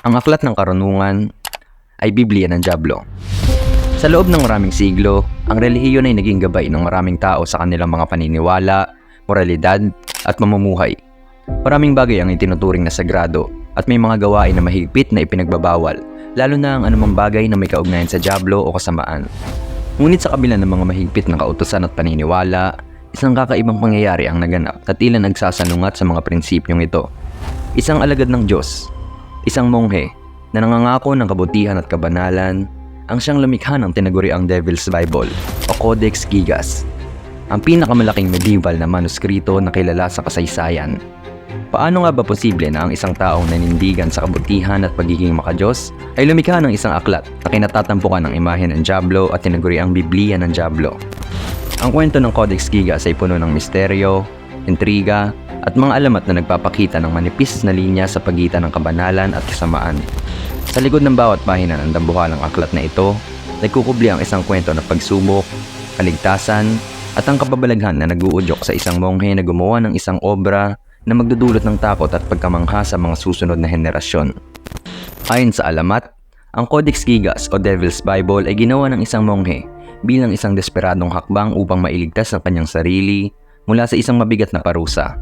Ang aklat ng karunungan ay Biblia ng Diablo. Sa loob ng maraming siglo, ang relihiyon ay naging gabay ng maraming tao sa kanilang mga paniniwala, moralidad, at mamumuhay. Maraming bagay ang itinuturing na sagrado at may mga gawain na mahigpit na ipinagbabawal, lalo na ang anumang bagay na may kaugnayan sa Diablo o kasamaan. Ngunit sa kabila ng mga mahigpit na kautusan at paniniwala, isang kakaibang pangyayari ang naganap at tila nagsasalungat sa mga prinsipyong ito. Isang alagad ng Diyos, isang monghe na nangangako ng kabutihan at kabanalan, ang siyang lumikha ng tinaguriang Devil's Bible o Codex Gigas, ang pinakamalaking medieval na manuskrito na kilala sa kasaysayan. Paano nga ba posible na ang isang taong nanindigan sa kabutihan at pagiging makadiyos ay lumikha ng isang aklat na kinatatampukan ng imahe ng Diablo at tinaguriang Biblia ng Diablo? Ang kwento ng Codex Gigas ay puno ng misteryo, intriga, at mga alamat na nagpapakita ng manipis na linya sa pagitan ng kabanalan at kasamaan. Sa likod ng bawat pahina ng dambuhalang aklat na ito, nagkukubli ang isang kwento ng pagsubok, kaligtasan, at ang kababalaghan na nag-uudyok sa isang monghe na gumawa ng isang obra na magdudulot ng takot at pagkamangha sa mga susunod na henerasyon. Ayon sa alamat, ang Codex Gigas o Devil's Bible ay ginawa ng isang monghe bilang isang desperadong hakbang upang mailigtas ang kanyang sarili mula sa isang mabigat na parusa.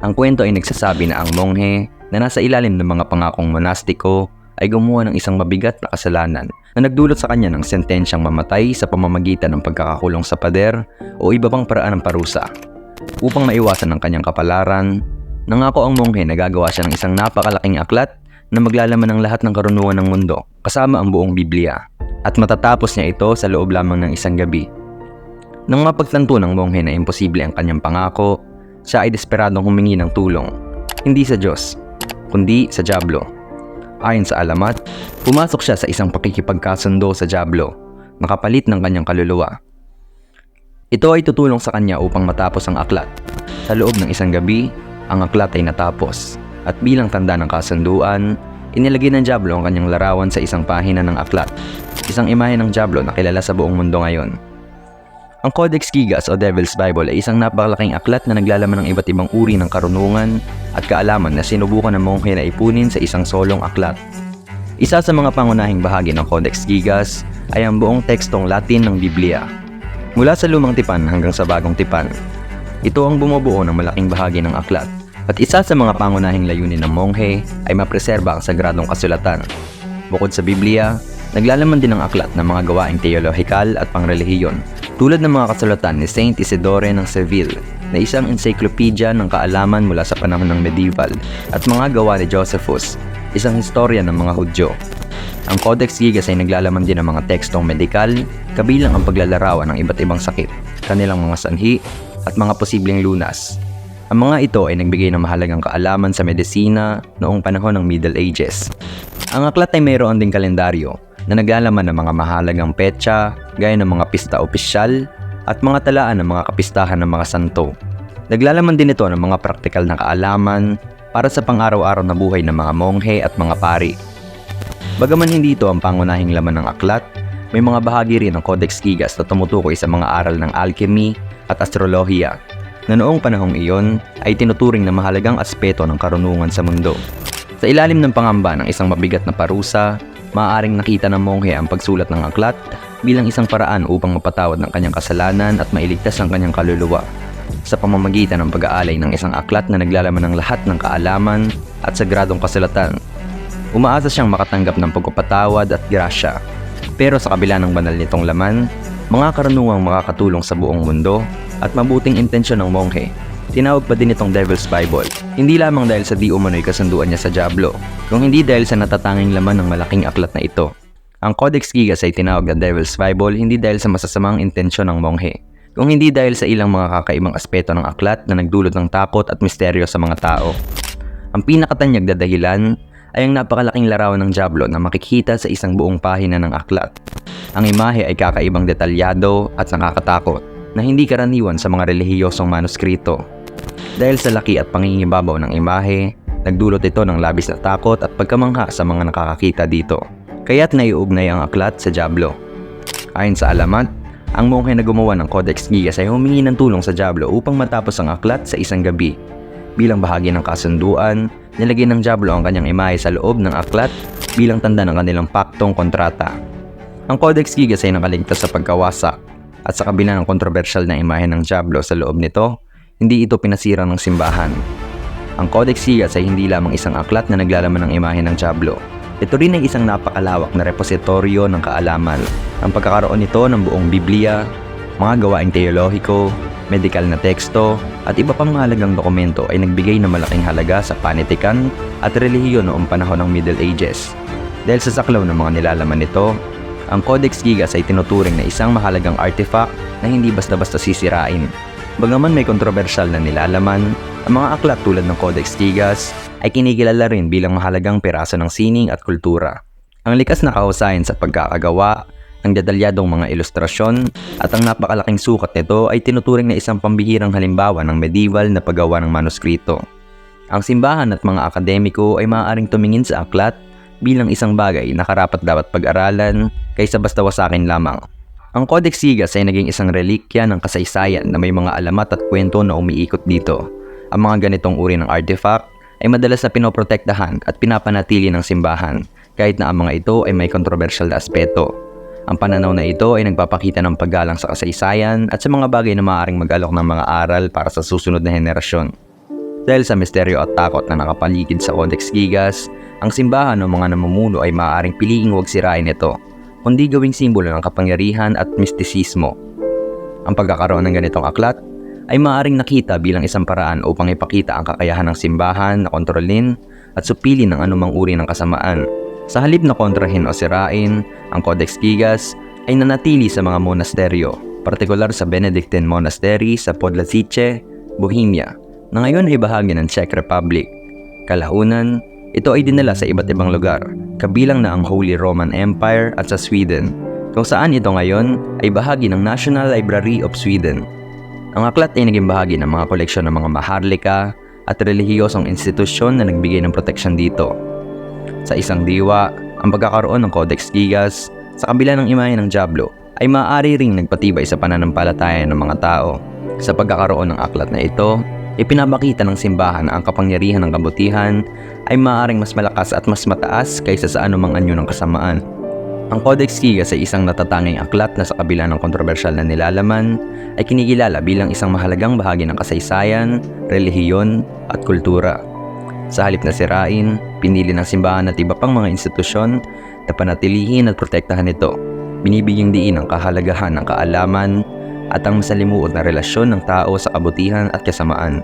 Ang kwento ay nagsasabi na ang monghe na nasa ilalim ng mga pangakong monastiko ay gumawa ng isang mabigat na kasalanan na nagdulot sa kanya ng sentensyang mamatay sa pamamagitan ng pagkakakulong sa pader o iba pang paraan ng parusa. Upang maiwasan ang kanyang kapalaran, nangako ang monghe na gagawa siya ng isang napakalaking aklat na maglalaman ng lahat ng karunungan ng mundo kasama ang buong Biblia, at matatapos niya ito sa loob lamang ng isang gabi. Nang mapagtanto ng monghe na imposible ang kanyang pangako, siya ay desperadong humingi ng tulong, hindi sa Diyos, kundi sa Diablo. Ayon sa alamat, pumasok siya sa isang pakikipagkasundo sa Diablo, nakapalit ng kanyang kaluluwa. Ito ay tutulong sa kanya upang matapos ang aklat. Sa loob ng isang gabi, ang aklat ay natapos, at bilang tanda ng kasunduan, inilagay ng Diablo ang kanyang larawan sa isang pahina ng aklat, isang imahe ng Diablo na kilala sa buong mundo ngayon. Ang Codex Gigas o Devil's Bible ay isang napakalaking aklat na naglalaman ng iba't ibang uri ng karunungan at kaalaman na sinubukan ng monghe na ipunin sa isang solong aklat. Isa sa mga pangunahing bahagi ng Codex Gigas ay ang buong tekstong Latin ng Biblia. Mula sa lumang tipan hanggang sa bagong tipan, ito ang bumubuo ng malaking bahagi ng aklat, at isa sa mga pangunahing layunin ng monghe ay mapreserba ang sagradong kasulatan. Bukod sa Biblia, naglalaman din ang aklat ng mga gawaing teolohikal at pangrelihiyon, tulad ng mga kasulatan ni Saint Isidore ng Seville na isang encyclopedia ng kaalaman mula sa panahon ng medieval, at mga gawa ni Josephus, isang historia ng mga Hudyo. Ang Codex Gigas ay naglalaman din ng mga tekstong medikal, kabilang ang paglalarawan ng iba't ibang sakit, kanilang mga sanhi, at mga posibleng lunas. Ang mga ito ay nagbigay ng mahalagang kaalaman sa medisina noong panahon ng Middle Ages. Ang aklat ay mayroon ding kalendaryo na naglalaman ng mga mahalagang petsa, gaya ng mga pista opisyal, at mga talaan ng mga kapistahan ng mga santo. Naglalaman din ito ng mga praktikal na kaalaman para sa pang-araw-araw na buhay ng mga monghe at mga pari. Bagaman hindi ito ang pangunahing laman ng aklat, may mga bahagi rin ng Codex Gigas na tumutukoy sa mga aral ng alchemy at astrolohiya, na noong panahong iyon ay tinuturing na mahalagang aspeto ng karunungan sa mundo. Sa ilalim ng pangamba ng isang mabigat na parusa, maaaring nakita ng monghe ang pagsulat ng aklat bilang isang paraan upang mapatawad ng kanyang kasalanan at mailigtas ang kanyang kaluluwa, sa pamamagitan ng pag-aalay ng isang aklat na naglalaman ng lahat ng kaalaman at sagradong kasulatan. Umaasa siyang makatanggap ng pagpapatawad at grasya. Pero sa kabila ng banal nitong laman, mga karunungang makakatulong sa buong mundo at mabuting intensyon ng monghe, tinawag pa din itong Devil's Bible, hindi lamang dahil sa di umano'y kasunduan niya sa Diablo, kung hindi dahil sa natatanging laman ng malaking aklat na ito. Ang Codex Gigas ay tinawag na Devil's Bible hindi dahil sa masasamang intensyon ng monghe, kung hindi dahil sa ilang mga kakaibang aspeto ng aklat na nagdulot ng takot at misteryo sa mga tao. Ang pinakatanyag na dahilan ay ang napakalaking larawan ng Diablo na makikita sa isang buong pahina ng aklat. Ang imahe ay kakaibang detalyado at nakakatakot na hindi karaniwan sa mga relihiyosong manuskrito. Dahil sa laki at pangingibabaw ng imahe, nagdulot ito ng labis na takot at pagkamangha sa mga nakakakita dito, kaya't naiugnay ang aklat sa Diablo. Ayon sa alamat, ang monghe na gumawa ng Codex Gigas ay humingi ng tulong sa Diablo upang matapos ang aklat sa isang gabi. Bilang bahagi ng kasunduan, nilagay ng Diablo ang kanyang imahe sa loob ng aklat bilang tanda ng kanilang paktong kontrata. Ang Codex Gigas ay nakaligtas sa pagkawasak at sa kabila ng kontrobersyal na imahe ng Diablo sa loob nito, hindi ito pinasira ng simbahan. Ang Codex Gigas ay hindi lamang isang aklat na naglalaman ng imahe ng Diablo. Ito rin ay isang napakalawak na repositoryo ng kaalaman. Ang pagkakaroon nito ng buong Biblia, mga gawaing teolohiko, medikal na teksto, at iba pang mahalagang dokumento ay nagbigay ng malaking halaga sa panitikan at relihiyon noong panahon ng Middle Ages. Dahil sa saklaw ng mga nilalaman nito, ang Codex Gigas ay tinuturing na isang mahalagang artifact na hindi basta-basta sisirain. Bagaman may kontrobersyal na nilalaman, ang mga aklat tulad ng Codex Gigas ay kinikilala rin bilang mahalagang piraso ng sining at kultura. Ang likas na kahusayan sa pagkakagawa, ang detalyadong mga ilustrasyon, at ang napakalaking sukat nito ay tinuturing na isang pambihirang halimbawa ng medieval na paggawa ng manuskrito. Ang simbahan at mga akademiko ay maaaring tumingin sa aklat bilang isang bagay na karapat dapat pag-aralan kaysa basta wasakin lamang. Ang Codex Gigas ay naging isang relikya ng kasaysayan na may mga alamat at kwento na umiikot dito. Ang mga ganitong uri ng artifact ay madalas na pinoprotektahan at pinapanatili ng simbahan kahit na ang mga ito ay may kontrobersyal na aspeto. Ang pananaw na ito ay nagpapakita ng paggalang sa kasaysayan at sa mga bagay na maaaring mag-alok ng mga aral para sa susunod na henerasyon. Dahil sa misteryo at takot na nakapaligid sa Codex Gigas, ang simbahan o mga namumuno ay maaaring piliing huwag sirain ito, kundi gawing simbolo ng kapangyarihan at mistisismo. Ang pagkakaroon ng ganitong aklat ay maaaring nakita bilang isang paraan upang ipakita ang kakayahan ng simbahan na kontrolin at supilin ng anumang uri ng kasamaan. Sa halip na kontrahin o sirain, ang Codex Gigas ay nanatili sa mga monasteryo, partikular sa Benedictine Monastery sa Podlazice, Bohemia, na ngayon ay bahagi ng Czech Republic. Kalaunan, ito ay dinala sa iba't ibang lugar, kabilang na ang Holy Roman Empire at sa Sweden, kung saan ito ngayon ay bahagi ng National Library of Sweden. Ang aklat ay naging bahagi ng mga koleksyon ng mga maharlika at relihiyosong institusyon na nagbigay ng proteksyon dito. Sa isang diwa, ang pagkakaroon ng Codex Gigas sa kabila ng imahe ng Diablo ay maaari ring nagpatibay sa pananampalataya ng mga tao. Sa pagkakaroon ng aklat na ito, ipinapakita ng simbahan na ang kapangyarihan ng kabutihan ay maaaring mas malakas at mas mataas kaysa sa anumang anyo ng kasamaan. Ang Codex Gigas ay isang natatanging aklat na sa kabila ng kontrobersyal na nilalaman ay kinikilala bilang isang mahalagang bahagi ng kasaysayan, relihiyon at kultura. Sa halip na sirain, pinili ng simbahan at iba pang mga institusyon na panatilihin at protektahan ito. Binibigyang diin ang kahalagahan ng kaalaman at ang masalimuot na relasyon ng tao sa kabutihan at kasamaan.